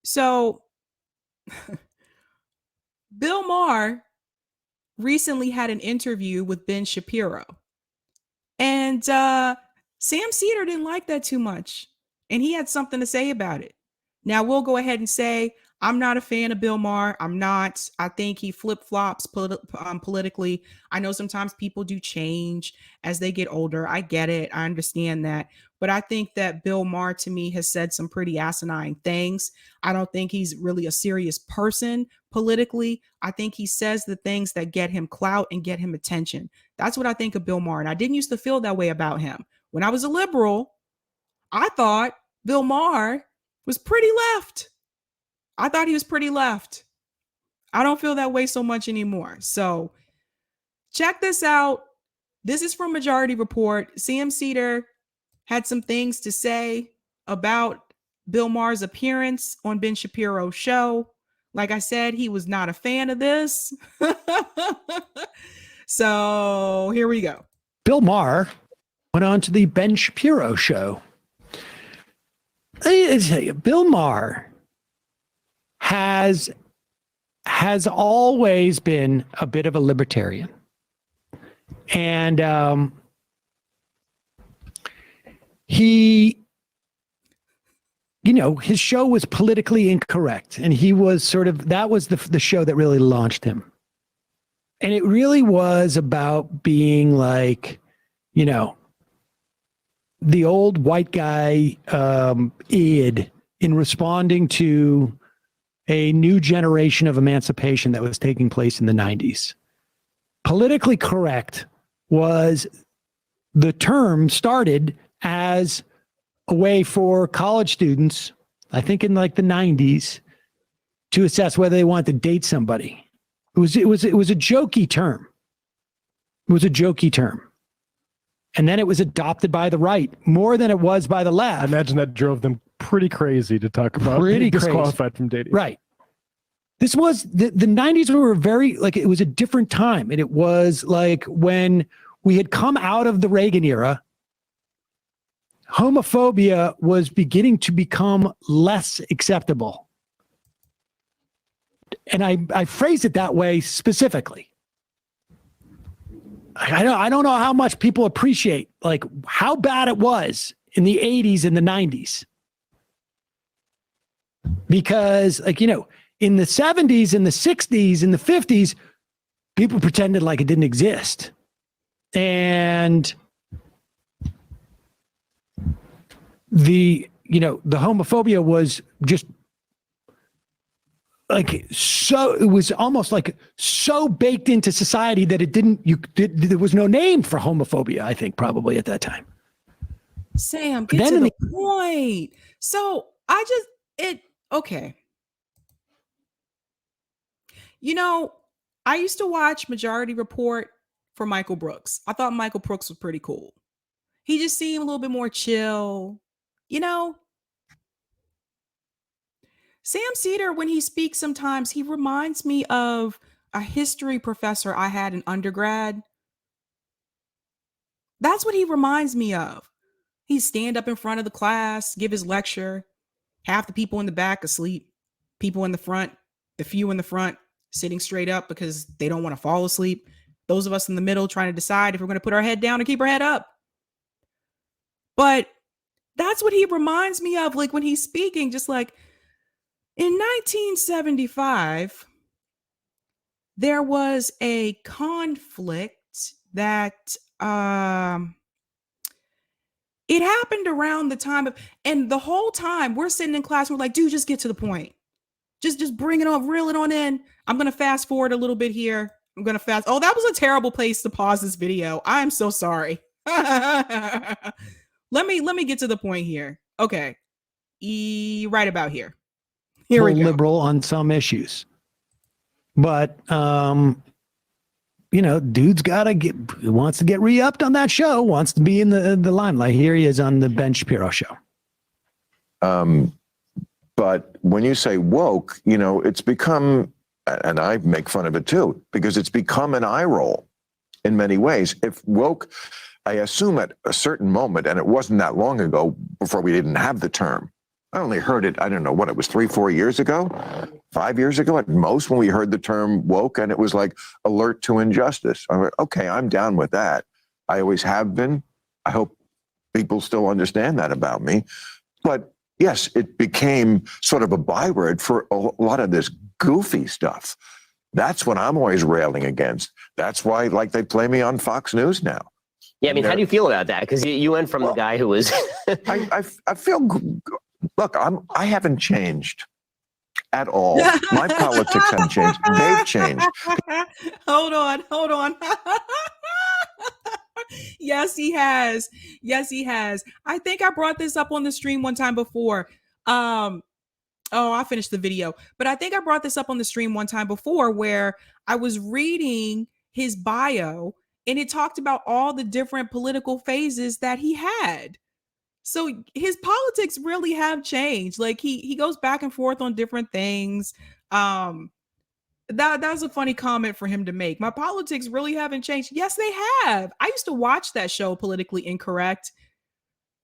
So, Bill Maher recently had an interview with Ben Shapiro. And Sam Seder didn't like that too much. And he had something to say about it. Now, we'll go ahead and say, I'm not a fan of Bill Maher. I'm not. I think he flip-flops politically. I know sometimes people do change as they get older. I get it. I understand that. But I think that Bill Maher, to me, has said some pretty asinine things. I don't think he's really a serious person politically. I think he says the things that get him clout and get him attention. That's what I think of Bill Maher. And I didn't used to feel that way about him. When I was a liberal, I thought Bill Maher was pretty left. I thought he was pretty left. I don't feel that way so much anymore. So check this out. This is from Majority Report. Sam Seder had some things to say about Bill Maher's appearance on Ben Shapiro's show. Like I said, he was not a fan of this. So here we go. Bill Maher went on to the Ben Shapiro show. I tell you, Bill Maher has always been a bit of a libertarian. And he, his show was politically incorrect. And he was that was the show that really launched him. And it really was about being like, the old white guy id in responding to a new generation of emancipation that was taking place in the 90s. Politically correct was the term started as a way for college students, I think in like the 90s, to assess whether they wanted to date somebody. It was a jokey term. It was a jokey term. And then it was adopted by the right more than it was by the left. I imagine that drove them pretty crazy to talk about being disqualified from dating. Right. This was the 90s were very it was a different time. And it was like when we had come out of the Reagan era, homophobia was beginning to become less acceptable. And I phrase it that way specifically. I don't know how much people appreciate how bad it was in the 80s and the 90s. Because in the 70s and the 60s and the 50s, people pretended like it didn't exist. And the homophobia was just it was almost so baked into society that there was no name for homophobia, I think, probably at that time. Sam, get to the point. So okay. I used to watch Majority Report for Michael Brooks. I thought Michael Brooks was pretty cool. He just seemed a little bit more chill, Sam Seder, when he speaks sometimes, he reminds me of a history professor I had in undergrad. That's what he reminds me of. He'd stand up in front of the class, give his lecture. Half the people in the back asleep. People in the front, the few in the front, sitting straight up because they don't want to fall asleep. Those of us in the middle trying to decide if we're going to put our head down or keep our head up. But that's what he reminds me of, when he's speaking, just in 1975, there was a conflict that it happened around the time of, and the whole time we're sitting in class, we're like, dude, just get to the point. Just bring it on, reel it on in. I'm going to fast forward a little bit here. Oh, that was a terrible place to pause this video. I'm so sorry. Let me get to the point here. Okay. Right about here. Here we go. Liberal on some issues. But, dude's wants to get re-upped on that show, wants to be in the limelight. Here he is on the Ben Shapiro show. But when you say woke, it's become, and I make fun of it too, because it's become an eye roll in many ways. If woke, I assume at a certain moment, and it wasn't that long ago before we didn't have the term, I only heard it, I don't know what it was, 3-4 years ago, 5 years ago at most, when we heard the term woke, and it was like alert to injustice. I went, okay, I'm down with that. I always have been. I hope people still understand that about me. But yes, it became sort of a byword for a lot of this goofy stuff. That's what I'm always railing against. That's why, like, they play me on Fox News now. Yeah, I mean, how do you feel about that? Because you went from the guy who was. I feel. Look, I haven't changed at all. My politics haven't changed. They've changed. Hold on. Yes, he has. I think I brought this up on the stream one time before. I finished the video, but I think I brought this up on the stream one time before where I was reading his bio and it talked about all the different political phases that he had. So his politics really have changed. Like he goes back and forth on different things. That was a funny comment for him to make. My politics really haven't changed. Yes, they have. I used to watch that show, Politically Incorrect.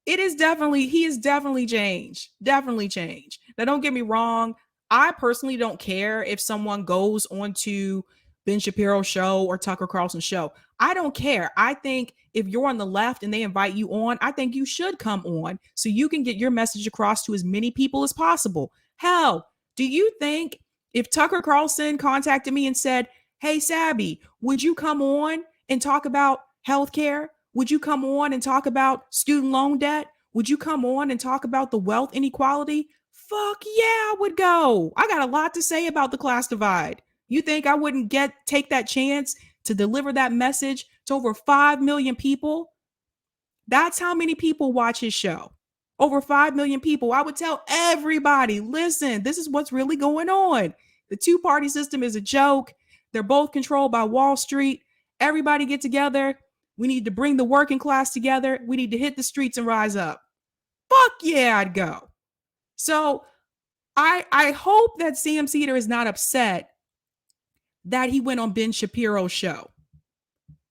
He is definitely changed. Definitely changed. Now, don't get me wrong. I personally don't care if someone goes onto Ben Shapiro's show or Tucker Carlson's show. I don't care. I think if you're on the left and they invite you on, I think you should come on so you can get your message across to as many people as possible. Hell, do you think if Tucker Carlson contacted me and said, hey, Sabby, would you come on and talk about healthcare? Would you come on and talk about student loan debt? Would you come on and talk about the wealth inequality? Fuck yeah, I would go. I got a lot to say about the class divide. You think I wouldn't take that chance to deliver that message to over 5 million people? That's how many people watch his show. Over 5 million people. I would tell everybody, listen, this is what's really going on. The two-party system is a joke. They're both controlled by Wall Street. Everybody get together. We need to bring the working class together. We need to hit the streets and rise up. Fuck yeah, I'd go. So I hope that Sam Seder is not upset that he went on Ben Shapiro's show.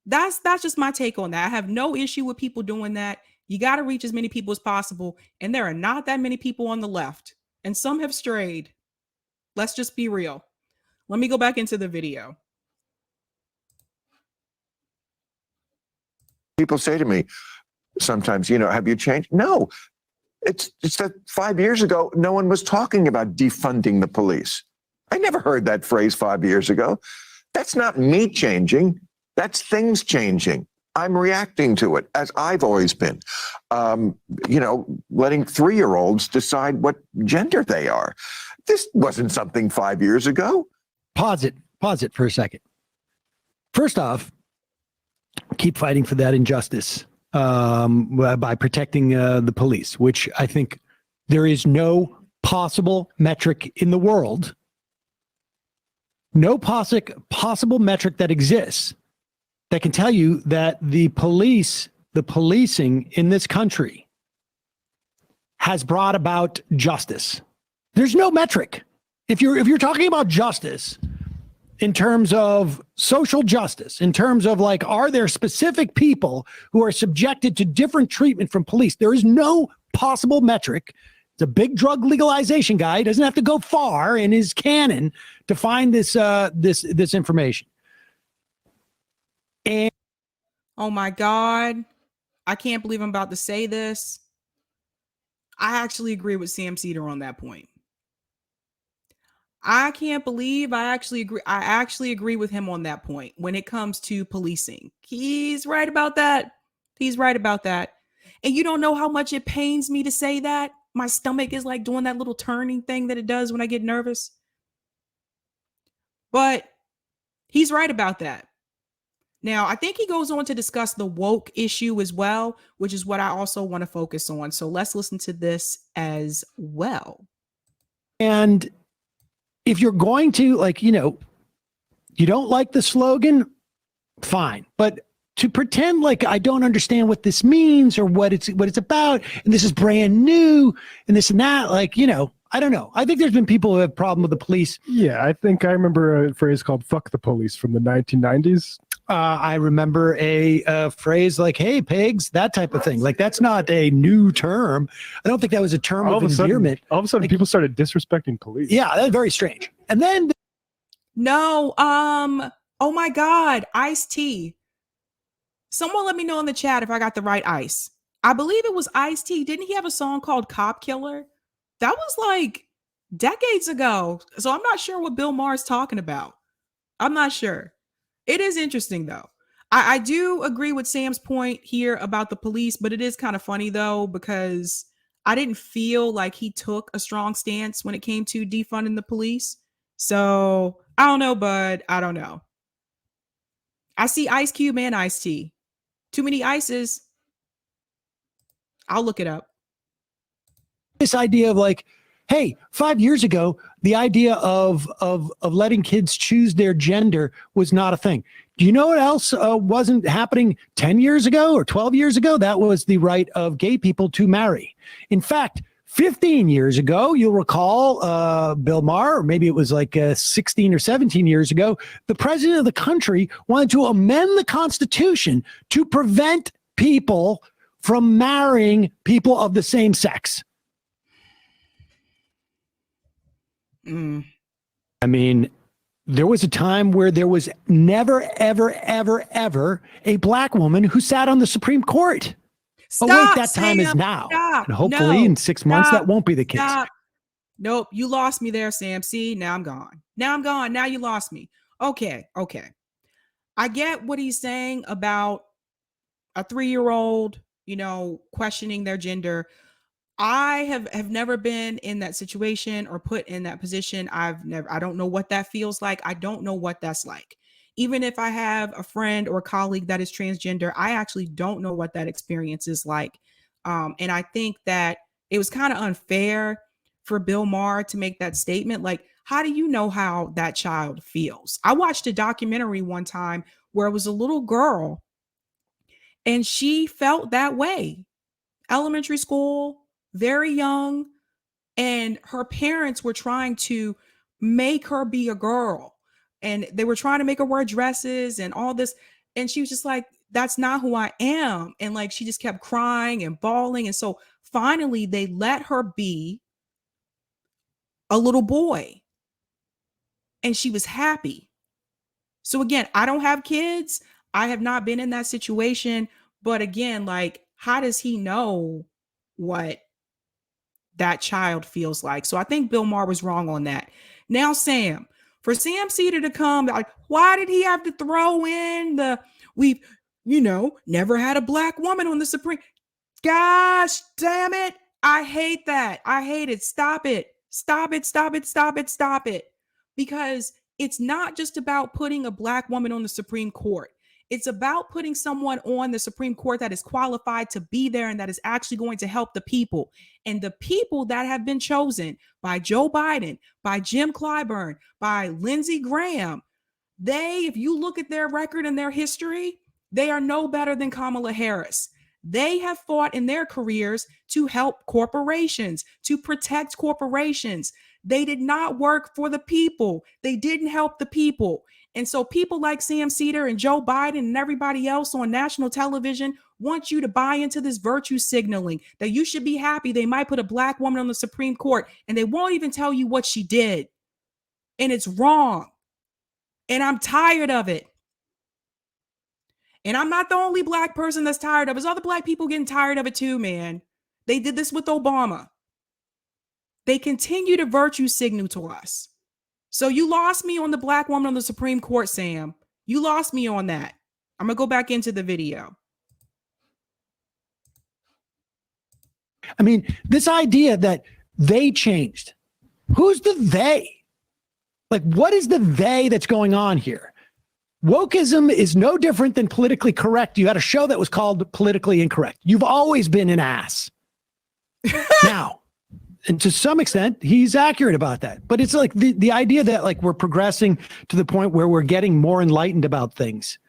That's just my take on that. I have no issue with people doing that. You got to reach as many people as possible. And there are not that many people on the left. And some have strayed. Let's just be real. Let me go back into the video. People say to me sometimes, have you changed? No. It's that 5 years ago, no one was talking about defunding the police. I never heard that phrase 5 years ago. That's not me changing. That's things changing. I'm reacting to it, as I've always been. Letting 3-year-olds decide what gender they are. This wasn't something 5 years ago. Pause it for a second. First off, keep fighting for that injustice by protecting the police, which I think there is no possible metric in the world, no possible metric that exists that can tell you that the policing in this country has brought about justice. There's no metric. If you're talking about justice in terms of social justice, in terms of like, are there specific people who are subjected to different treatment from police? There is no possible metric. It's a big drug legalization guy. He doesn't have to go far in his canon to find this information. And oh my God, I can't believe I'm about to say this. I actually agree with Sam Seder on that point. I can't believe I actually agree with him on that point when it comes to policing. He's right about that. And you don't know how much it pains me to say that. My stomach is like doing that little turning thing that it does when I get nervous. But he's right about that. Now, I think he goes on to discuss the woke issue as well, which is what I also want to focus on. So let's listen to this as well. And if you're going to, you don't like the slogan, fine. But to pretend like I don't understand what this means or what it's about, and this is brand new and this and that, I don't know. I think there's been people who have problem with the police. Yeah, I think I remember a phrase called "fuck the police" from the 1990s. I remember a phrase like, "Hey, pigs," that type of thing. Like, that's not a new term. I don't think that was a term of endearment. All of a sudden, Like, people started disrespecting police. Yeah, that's very strange. And then No, oh my God, Ice-T. Someone let me know in the chat if I got the right Ice. I believe it was Ice-T. Didn't he have a song called Cop Killer? That was like decades ago. So I'm not sure what Bill Maher's talking about. I'm not sure. It is interesting though. I do agree with Sam's point here about the police, but it is kind of funny though, because I didn't feel like he took a strong stance when it came to defunding the police. So I don't know, bud. I don't know. I see Ice Cube and Ice-T. Too many ices. I'll look it up. this idea of like, hey, 5 years ago, the idea of letting kids choose their gender was not a thing. Do you know what else wasn't happening 10 years ago or 12 years ago? That was the right of gay people to marry. In fact, 15 years ago, you'll recall Bill Maher, or maybe it was like 16 or 17 years ago, the president of the country wanted to amend the Constitution to prevent people from marrying people of the same sex. I mean, there was a time where there was never, ever, ever, ever a black woman who sat on the Supreme Court. Stop, Oh, wait, that time Sam, is now. stop. And hopefully No, in 6 months, stop, that won't be the case. stop. Nope, you lost me there, Sam. See, now I'm gone. Now I'm gone. Now you lost me. Okay. I get what he's saying about a 3-year-old, questioning their gender. I have never been in that situation or put in that position. I don't know what that feels like. I don't know what that's like. Even if I have a friend or colleague that is transgender, I actually don't know what that experience is like. And I think that it was kind of unfair for Bill Maher to make that statement. Like, how do you know how that child feels? I watched a documentary one time where it was a little girl and she felt that way. Elementary school, very young, and her parents were trying to make her be a girl, and they were trying to make her wear dresses and all this, and she was just like, that's not who I am. And like, she just kept crying and bawling, and so finally they let her be a little boy, and she was happy. So again, I don't have kids, I have not been in that situation, but again, like, how does he know what that child feels like? So I think Bill Maher was wrong on that. Now, Sam, for Sam Seder to come, like, why did he have to throw in we've, never had a black woman on the Supreme? Gosh, damn it. I hate that. I hate it. Stop it. Stop it. Stop it. Stop it. Stop it. Because it's not just about putting a black woman on the Supreme Court. It's about putting someone on the Supreme Court that is qualified to be there and that is actually going to help the people. And the people that have been chosen by Joe Biden, by Jim Clyburn, by Lindsey Graham, if you look at their record and their history, they are no better than Kamala Harris. They have fought in their careers to help corporations, to protect corporations. They did not work for the people. They didn't help the people. And so people like Sam Seder and Joe Biden and everybody else on national television want you to buy into this virtue signaling that you should be happy they might put a black woman on the Supreme Court, and they won't even tell you what she did. And it's wrong. And I'm tired of it. And I'm not the only black person that's tired of it. There's other black people getting tired of it too, man. They did this with Obama. They continue to virtue signal to us. So you lost me on the black woman on the Supreme Court, Sam. You lost me on that. I'm going to go back into the video. I mean, this idea that they changed. Who's the they? Like, what is the they that's going on here? Wokeism is no different than politically correct. You had a show that was called Politically Incorrect. You've always been an ass. Now, and to some extent, he's accurate about that. But it's like the idea that like we're progressing to the point where we're getting more enlightened about things.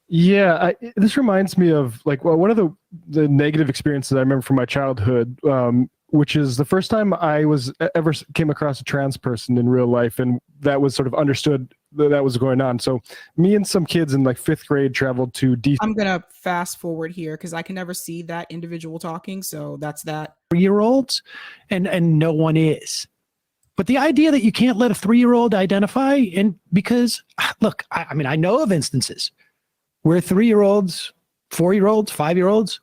Yeah, this reminds me of like one of the negative experiences I remember from my childhood, which is the first time I ever came across a trans person in real life, and that was sort of understood that was going on. So me and some kids in like 5th grade traveled to DC. I'm gonna fast forward here because I can never see that individual talking. So that's that. 3-year-olds, and no one is. But the idea that you can't let a 3-year-old identify, and because look, I mean, I know of instances where 3-year-olds, 4-year-olds, 5-year-olds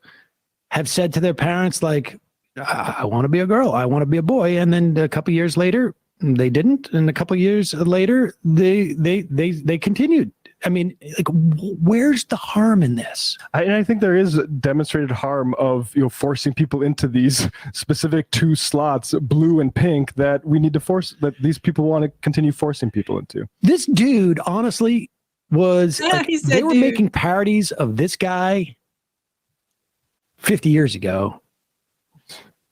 have said to their parents, like, I want to be a girl, I want to be a boy, and then a couple years later they didn't, and a couple years later they continued. I mean, like, where's the harm in this? I think there is demonstrated harm of forcing people into these specific 2 slots, blue and pink, that we need to force, that these people want to continue forcing people into. This dude, honestly, was like, He said, they were dude. making parodies of this guy 50 years ago.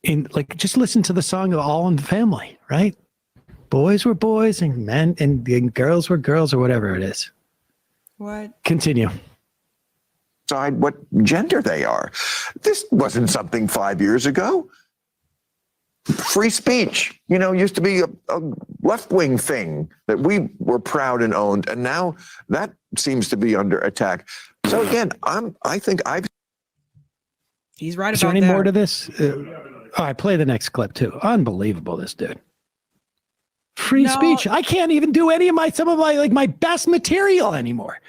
In like, just listen to the song of All in the Family, right? Boys were boys and men and girls were girls, or whatever it is. What? Continue. Decide what gender they are. This wasn't something 5 years ago. Free speech, used to be a left-wing thing that we were proud and owned, and now that seems to be under attack. So again, I think I've. He's right Is there about any that. more to this? I play the next clip too. Unbelievable, this dude. Free No. speech. I can't even do some of my best material anymore.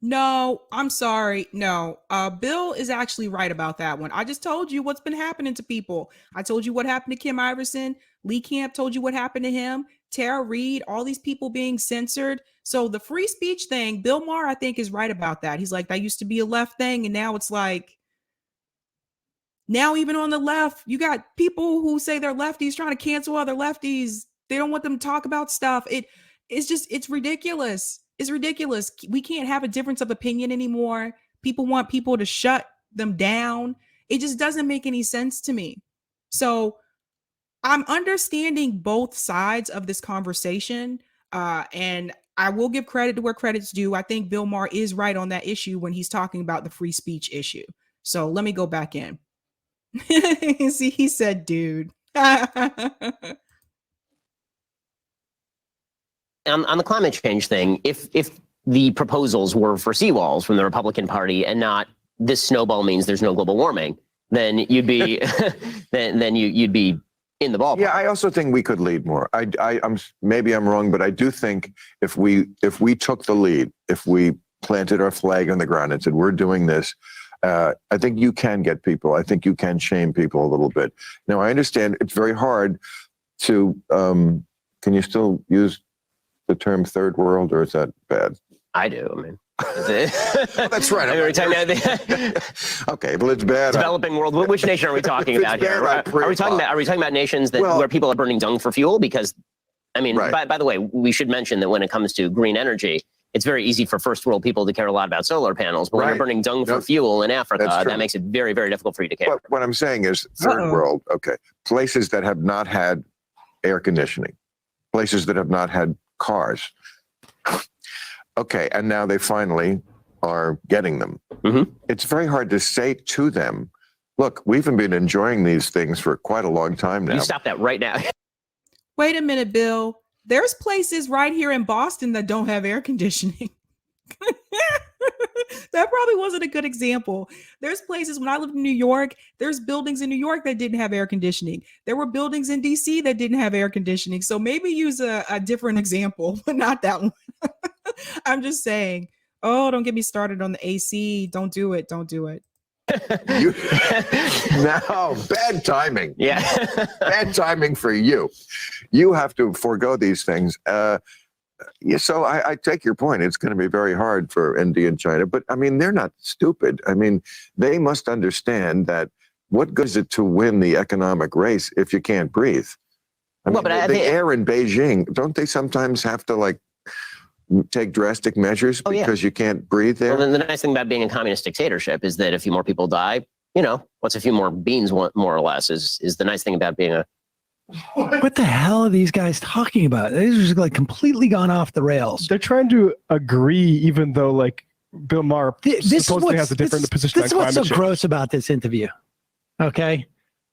No, I'm sorry. No, Bill is actually right about that one. I just told you what's been happening to people. I told you what happened to Kim Iverson. Lee Camp told you what happened to him. Tara Reid, all these people being censored. So the free speech thing, Bill Maher, I think, is right about that. He's like, that used to be a left thing, and now it's like, now even on the left, you got people who say they're lefties trying to cancel other lefties. They don't want them to talk about stuff. It's ridiculous. It's ridiculous. We can't have a difference of opinion anymore. People want people to shut them down. It just doesn't make any sense to me. So I'm understanding both sides of this conversation. And I will give credit to where credit's due. I think Bill Maher is right on that issue when he's talking about the free speech issue. So let me go back in. See, he said, dude. On the climate change thing, if the proposals were for seawalls from the Republican Party and not this snowball means there's no global warming, then you'd be then you'd be in the ballpark. Yeah, I also think we could lead more. I'm maybe I'm wrong, but I do think if we took the lead, if we planted our flag on the ground and said we're doing this, I think you can get people. I think you can shame people a little bit. Now I understand it's very hard to. Can you still use the term third world, or is that bad? I do. I mean, that's right. Are we talking about okay, well, it's bad. Developing world. Which nation are we talking about here? Are we talking about nations that where people are burning dung for fuel? Because, I mean, Right. by the way, we should mention that when it comes to green energy, it's very easy for first world people to care a lot about solar panels. But when Right. you're burning dung for Yep. fuel in Africa, That's true. that makes it very, very difficult for you to care. But what I'm saying is third Uh-oh. world, okay, places that have not had air conditioning, places that have not had cars. Okay, and now they finally are getting them. Mhm. It's very hard to say to them, look, we've been enjoying these things for quite a long time now. You stop that right now. Wait a minute, Bill. There's places right here in Boston that don't have air conditioning. That probably wasn't a good example. There's places when I lived in New York, there's buildings in New York that didn't have air conditioning. There were buildings in DC that didn't have air conditioning. So maybe use a different example, but not that one. I'm just saying, oh, don't get me started on the AC. Don't do it. Don't do it. You, no, bad timing. Yeah. Bad timing for you. You have to forego these things. Yeah, so I take your point. It's going to be very hard for India and China, but I mean, they're not stupid. I mean, they must understand that what good is it to win the economic race if you can't breathe? I Well, mean, but I the think- air in Beijing, don't they sometimes have to like take drastic measures Oh, yeah. because you can't breathe there? Well, then the nice thing about being a communist dictatorship is that a few more people die, what's a few more beans, more or less, is the nice thing about being a. What the hell are these guys talking about? They're just like completely gone off the rails. They're trying to agree, even though like Bill Maher supposedly has a different position on This is what's climate so change. gross about this interview. Okay.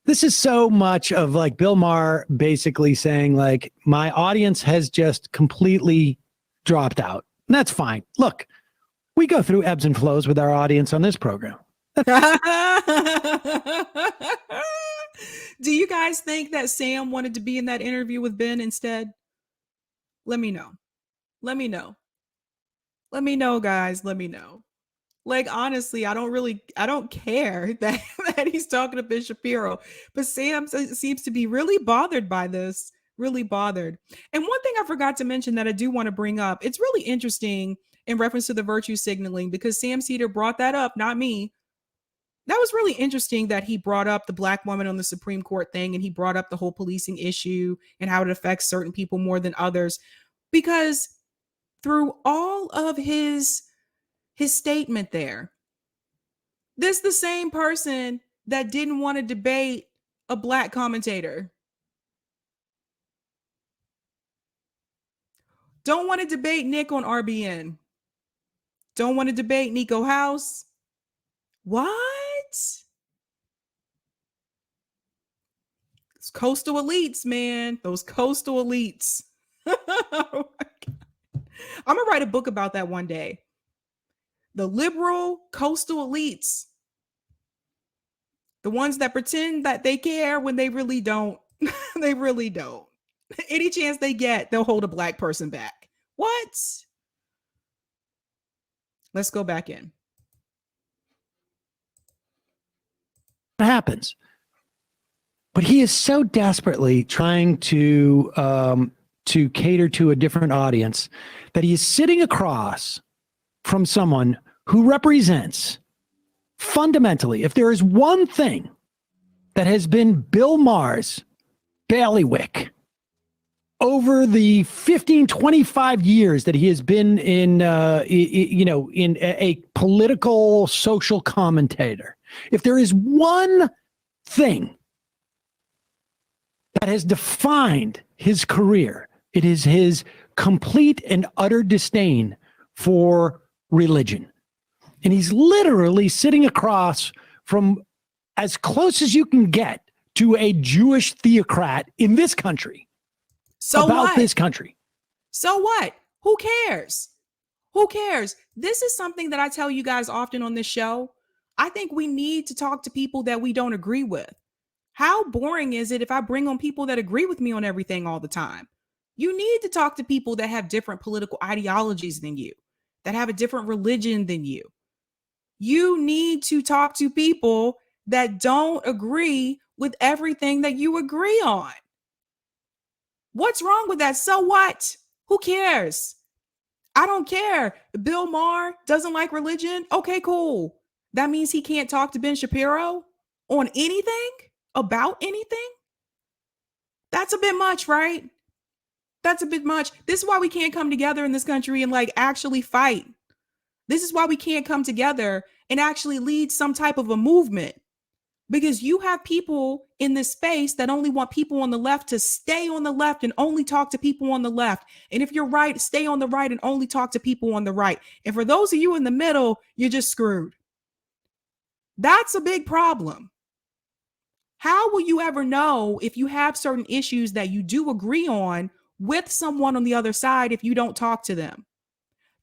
This is so much of like Bill Maher basically saying like, my audience has just completely dropped out. And that's fine. Look, we go through ebbs and flows with our audience on this program. Do you guys think that Sam wanted to be in that interview with Ben instead? Let me know. Let me know. Let me know, guys. Let me know. Like, honestly, I don't care that, that he's talking to Ben Shapiro, but Sam seems to be really bothered by this, really bothered. And one thing I forgot to mention that I do want to bring up, it's really interesting in reference to the virtue signaling, because Sam Seder brought that up, not me. That was really interesting that he brought up the black woman on the Supreme Court thing, and he brought up the whole policing issue and how it affects certain people more than others, because through all of his statement there, this the same person that didn't want to debate a black commentator. Don't want to debate Nick on RBN. Don't want to debate Nico House. What? Those coastal elites, man. Those coastal elites. Oh my God. I'm gonna write a book about that one day. The liberal coastal elites. The ones that pretend that they care when they really don't. They really don't. Any chance they get, they'll hold a black person back. What? Let's go back in. What happens? But he is so desperately trying to cater to a different audience that he is sitting across from someone who represents fundamentally, if there is one thing that has been Bill Maher's bailiwick over the 15, 25 years that he has been in a political social commentator, if there is one thing that has defined his career, it is his complete and utter disdain for religion. And he's literally sitting across from as close as you can get to a Jewish theocrat in this country. So about what? This country. So what? Who cares? Who cares? This is something that I tell you guys often on this show. I think we need to talk to people that we don't agree with. How boring is it if I bring on people that agree with me on everything all the time? You need to talk to people that have different political ideologies than you, that have a different religion than you. You need to talk to people that don't agree with everything that you agree on. What's wrong with that? So what? Who cares? I don't care. Bill Maher doesn't like religion. Okay, cool. That means he can't talk to Ben Shapiro on anything, about anything. That's a bit much, right? That's a bit much. This is why we can't come together in this country and like actually fight. This is why we can't come together and actually lead some type of a movement, because you have people in this space that only want people on the left to stay on the left and only talk to people on the left. And if you're right, stay on the right and only talk to people on the right. And for those of you in the middle, you're just screwed. That's a big problem. How will you ever know if you have certain issues that you do agree on with someone on the other side if you don't talk to them?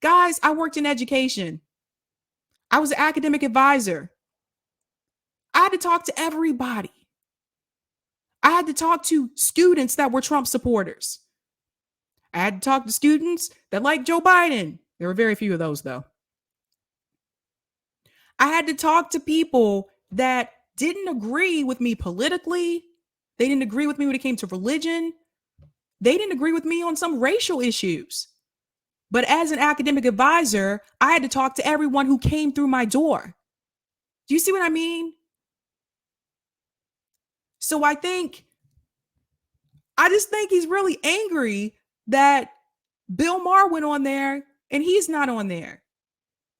Guys, I worked in education. I was an academic advisor. I had to talk to everybody. I had to talk to students that were Trump supporters. I had to talk to students that liked Joe Biden. There were very few of those, though. I had to talk to people that didn't agree with me politically. They didn't agree with me when it came to religion. They didn't agree with me on some racial issues. But as an academic advisor, I had to talk to everyone who came through my door. Do you see what I mean? So I just think he's really angry that Bill Maher went on there and he's not on there.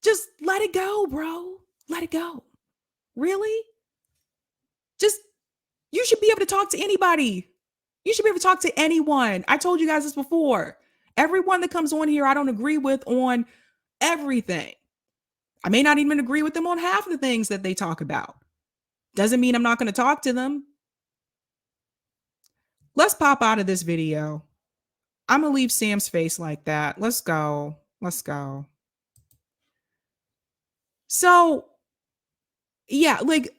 Just let it go, bro. Let it go. Really? You should be able to talk to anybody. You should be able to talk to anyone. I told you guys this before. Everyone that comes on here, I don't agree with on everything. I may not even agree with them on half of the things that they talk about. Doesn't mean I'm not going to talk to them. Let's pop out of this video. I'm going to leave Sam's face like that. Let's go. Let's go. So, yeah, like,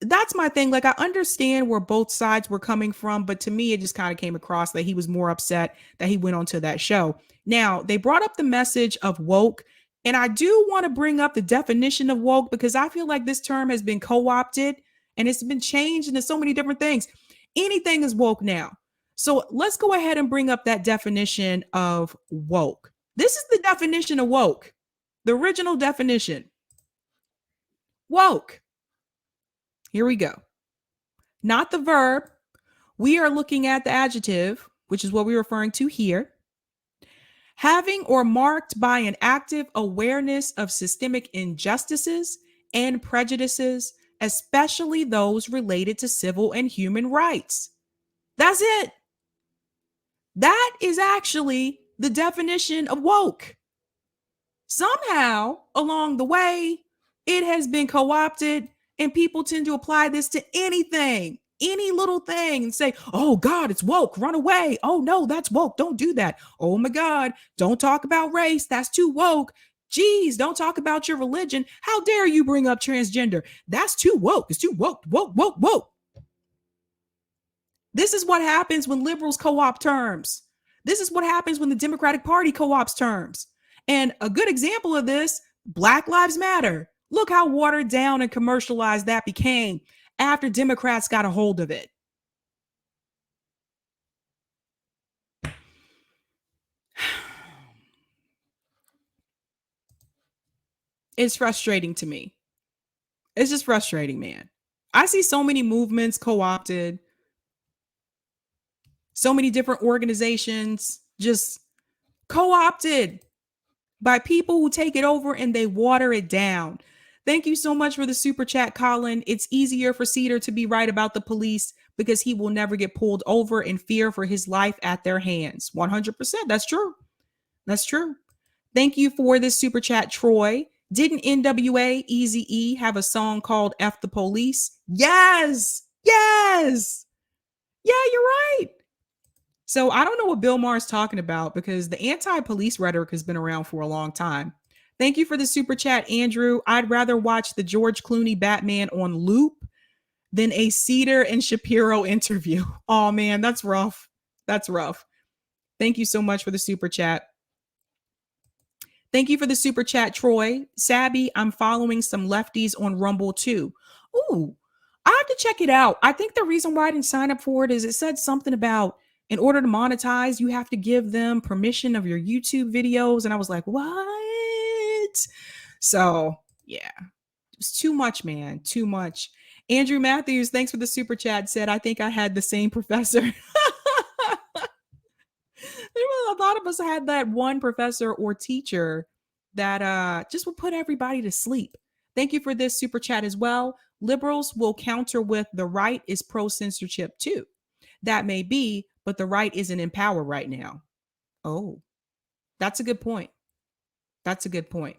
that's my thing. Like, I understand where both sides were coming from, but to me, it just kind of came across that he was more upset that he went onto that show. Now, they brought up the message of woke, and I do want to bring up the definition of woke because I feel like this term has been co-opted and it's been changed into so many different things. Anything is woke now. So let's go ahead and bring up that definition of woke. This is the definition of woke, the original definition. Woke. Here we go. Not the verb. We are looking at the adjective, which is what we're referring to here. Having or marked by an active awareness of systemic injustices and prejudices, especially those related to civil and human rights. That's it. That is actually the definition of woke. Somehow along the way, it has been co-opted and people tend to apply this to anything, any little thing and say, oh God, it's woke, run away. Oh no, that's woke. Don't do that. Oh my God, don't talk about race. That's too woke. Geez, don't talk about your religion. How dare you bring up transgender? That's too woke. It's too woke, woke, woke, woke. This is what happens when liberals co-opt terms. This is what happens when the Democratic Party co-opts terms. And a good example of this, Black Lives Matter. Look how watered down and commercialized that became after Democrats got a hold of it. It's frustrating to me. It's just frustrating, man. I see so many movements co-opted, so many different organizations just co-opted by people who take it over and they water it down. Thank you so much for the super chat, Colin. It's easier for Seder to be right about the police because he will never get pulled over in fear for his life at their hands. 100%. That's true. That's true. Thank you for this super chat, Troy. Didn't NWA Eazy-E have a song called F the Police? Yes. Yes. Yeah, you're right. So I don't know what Bill Maher's talking about because the anti-police rhetoric has been around for a long time. Thank you for the super chat, Andrew. I'd rather watch the George Clooney Batman on loop than a Seder and Shapiro interview. Oh man, that's rough. That's rough. Thank you so much for the super chat. Thank you for the super chat, Troy. Sabby, I'm following some lefties on Rumble too. Ooh, I have to check it out. I think the reason why I didn't sign up for it is it said something about in order to monetize, you have to give them permission of your YouTube videos. And I was like, what? So yeah, it's too much, man. Too much. Andrew Matthews, thanks for the super chat, said, I think I had the same professor. A lot of us had that one professor or teacher that just would put everybody to sleep. Thank you for this super chat as well. Liberals will counter with the right is pro-censorship too. That may be, but the right isn't in power right now. Oh, that's a good point. That's a good point.